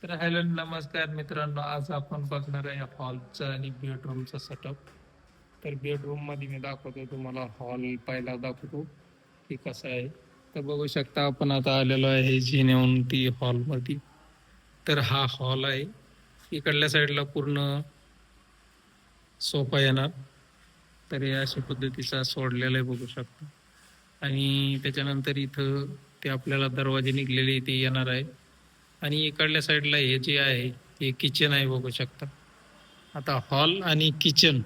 तर हॅलो नमस्कार मित्रांनो, आज आपण बघणार आहे हॉलचा आणि बेडरूमचा सेटअप. तर बेडरूम मध्ये मी दाखवतो तुम्हाला, हॉल पहिला दाखवतो की कसा आहे. तर बघू शकता आपण आता आलेलो आहे जिनेऊन हॉल मध्ये. तर हा हॉल आहे. इकडल्या साईडला पूर्ण सोफा येणार. तर या अशा पद्धतीचा सोडलेला आहे बघू शकता. आणि त्याच्यानंतर इथं ते आपल्याला दरवाजे निघलेले ते येणार आहे. आणि इकडल्या साईडला हे जे आहे हे किचन आहे बघू शकता. आता हॉल आणि किचन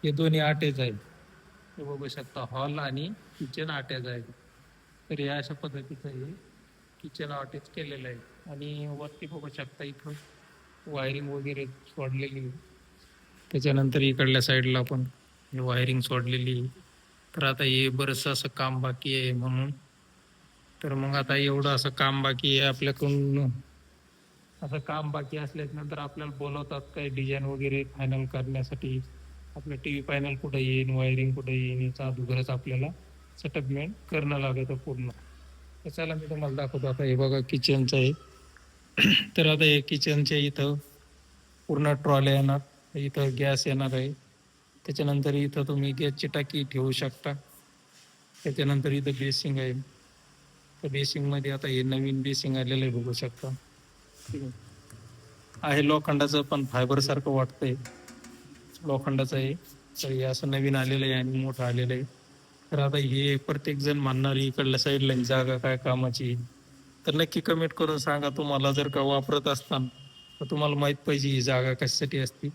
हे दोन्ही अटॅच आहे. हे बघू शकता, हॉल आणि किचन अटॅच आहे. तर या अशा पद्धतीचं हे किचन अटॅच केलेलं आहे. आणि वरती बघू शकता इथं वायरिंग वगैरे सोडलेली आहे. त्याच्यानंतर इकडल्या साईडला पण वायरिंग सोडलेली आहे. तर आता हे बरंचसं असं काम बाकी आहे म्हणून. तर मग आता एवढं असं काम बाकी आहे आपल्याकडून. असं काम बाकी असल्यानंतर आपल्याला बोलवतात काही डिझाईन वगैरे फायनल करण्यासाठी. आपलं टी व्ही फायनल कुठे येईल, वायरिंग कुठे येईल, याचा अगोदरच आपल्याला सेटअपमेंट करणं लागतं पूर्ण. तर चला मी तुम्हाला दाखवतो. आता हे बघा किचनचं आहे. तर आता हे किचनच्या इथं पूर्ण ट्रॉल्या येणार. इथं गॅस येणार आहे. त्याच्यानंतर इथं तुम्ही गॅसची टाकी ठेवू शकता. त्याच्यानंतर इथं बेसिंग आहे. तर बेसिंग मध्ये आता हे नवीन बेसिंग आलेलं आहे बघू शकता. ठीक आहे लोखंडाचं, पण फायबर सारखं वाटतंय. लोखंडाचं आहे. तर हे असं नवीन आलेलं आहे आणि मोठं आलेलं आहे. तर आता हे प्रत्येक जण म्हणणार इकडल्या साईडला ही जागा काय कामाची. तर नक्की कमेंट करून सांगा, तुम्हाला जर का वापरत असताना तर तुम्हाला माहित पाहिजे ही जागा कशासाठी असते.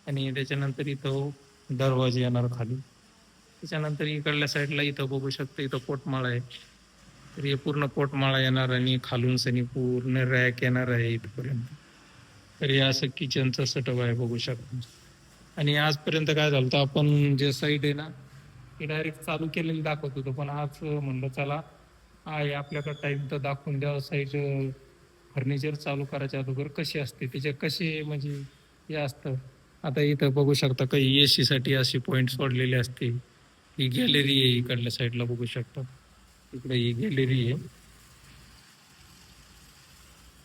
आणि त्याच्यानंतर इथं दरवाजे येणार खाली. त्याच्यानंतर इकडल्या साईडला इथं बघू शकता, इथं पोटमाळा आहे. तर हे पूर्ण पोटमाळा येणार आणि खालून सनी पूर्ण रॅक येणार आहे इथपर्यंत. तर हे असं किचनचं सेटअप आहे बघू शकता. आणि आजपर्यंत काय झालं तर आपण जे साईड आहे ना ते डायरेक्ट चालू केलेली दाखवत होतो, पण आज म्हणलं चला आहे आपल्याकडे टाइम तर दाखवून द्यावं साईड. फर्निचर चालू करायच्या अगोदर कशी असते, त्याचे कसे म्हणजे हे असतं. आता इथं बघू शकता काही एसी साठी असे पॉइंट सोडलेले असते. ही गॅलरी आहे इकडल्या साईडला बघू शकता. इकडे ही गॅलरी आहे.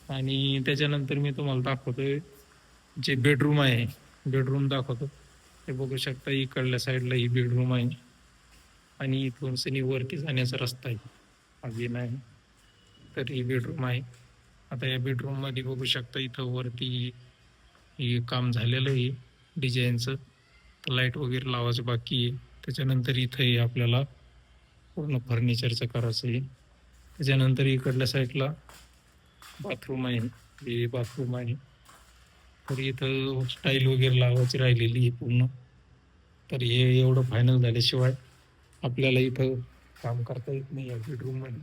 आणि त्याच्यानंतर मी तुम्हाला दाखवतोय जे बेडरूम आहे. बेडरूम दाखवतो. ते बघू शकता इकडल्या साईडला ही बेडरूम आहे. आणि इथून सनी वरती जाण्याचा रस्ता आहे. अजून आहे. तर ही बेडरूम आहे. आता या बेडरूम मध्ये बघू शकता इथं वरती हे काम झालेलं आहे डिझाईनचं. तर लाईट वगैरे लावायचं बाकी आहे. त्याच्यानंतर इथं हे आपल्याला पूर्ण फर्निचरचं करायचं आहे. त्याच्यानंतर इकडल्या साईडला बाथरूम आहे. हे बाथरूम आहे. तर इथं स्टाईल वगैरे लावायची राहिलेली आहे पूर्ण. तर हे एवढं फायनल झाल्याशिवाय आपल्याला इथं काम करता येत नाही या बेडरूम मध्ये.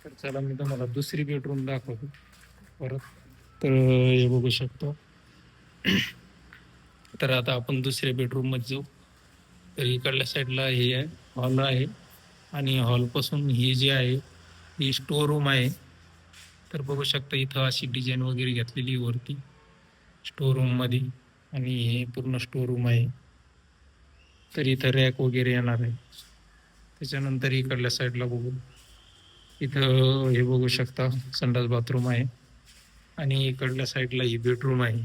तर चला मी तुम्हाला दुसरी बेडरूम दाखवतो परत. तर हे बघू शकतो. तर आता आपण दुसऱ्या बेडरूम मध्ये जाऊ. तर इकडल्या साईडला हे आहे हॉल आहे. आणि हॉल पासून ही जी आहे ही स्टोर रूम आहे. तर बघू शकता इथं अशी डिझाईन वगैरे घेतलेली वरती स्टोर रूम मध्ये. आणि हे पूर्ण स्टोर रूम आहे. तर इथं रॅक वगैरे येणार आहे. त्याच्यानंतर इकडल्या साईडला बघू, इथं हे बघू शकता संडास बाथरूम आहे. आणि इकडल्या साईडला ही बेडरूम आहे.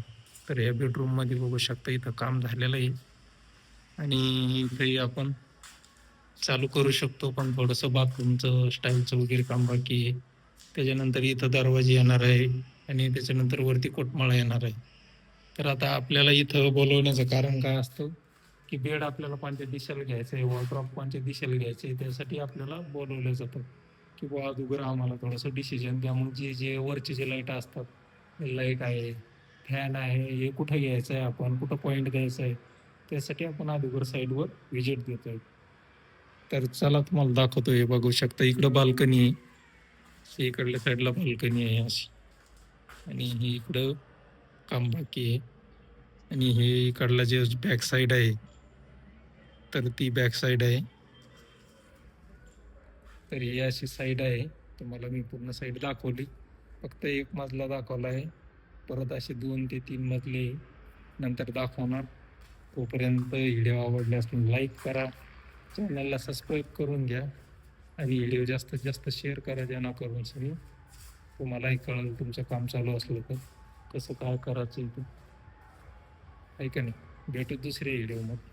तर या बेडरूम मध्ये बघू शकता इथं काम झालेलं आहे. आणि इथंही आपण चालू करू शकतो, पण थोडंसं बाथरूमचं स्टाईलचं वगैरे काम बाकी आहे. त्याच्यानंतर इथं दरवाजे येणार आहे. आणि त्याच्यानंतर वरती कोटमाळा येणार आहे. तर आता आपल्याला इथं बोलवण्याचं कारण काय असतं की बेड आपल्याला कोणत्या दिशेला घ्यायचं आहे, वॉलड्रॉप कोणत्या दिशेला घ्यायचं आहे, त्यासाठी आपल्याला बोलवलं जातं की बुवा अगोदर आम्हाला थोडंसं डिसिजन द्या. मग जे जे वरचे जे लाईट असतात, लाईट आहे, फॅन आहे, हे कुठं घ्यायचं आहे, आपण कुठं पॉईंट घ्यायचं आहे, त्यासाठी आपण अगोदर साईडवर व्हिजिट देतोय. तर चला तुम्हाला दाखवतो. हे बघू शकता इकडं बाल्कनी आहे. इकडल्या साईडला बाल्कनी आहे अशी. आणि ही इकडं काम बाकी आहे. आणि हे इकडला जे बॅक साईड आहे, तर ती बॅक साईड आहे. तर ही अशी साईड आहे. तुम्हाला मी पूर्ण साईड दाखवली, फक्त एक मजला दाखवला आहे. परत असे 2 ते 3 मजले नंतर दाखवणार. तोपर्यंत व्हिडिओ आवडल्यास लाईक करा, चॅनलला सबस्क्राईब करून घ्या आणि व्हिडिओ जास्तीत जास्त शेअर करा, जेणेकरून सगळे तुम्हालाही कळेल तुमचं काम चालू असलं तर कसं काय करायचं इथं, आहे का नाही. भेटू दुसऱ्या व्हिडिओमध्ये.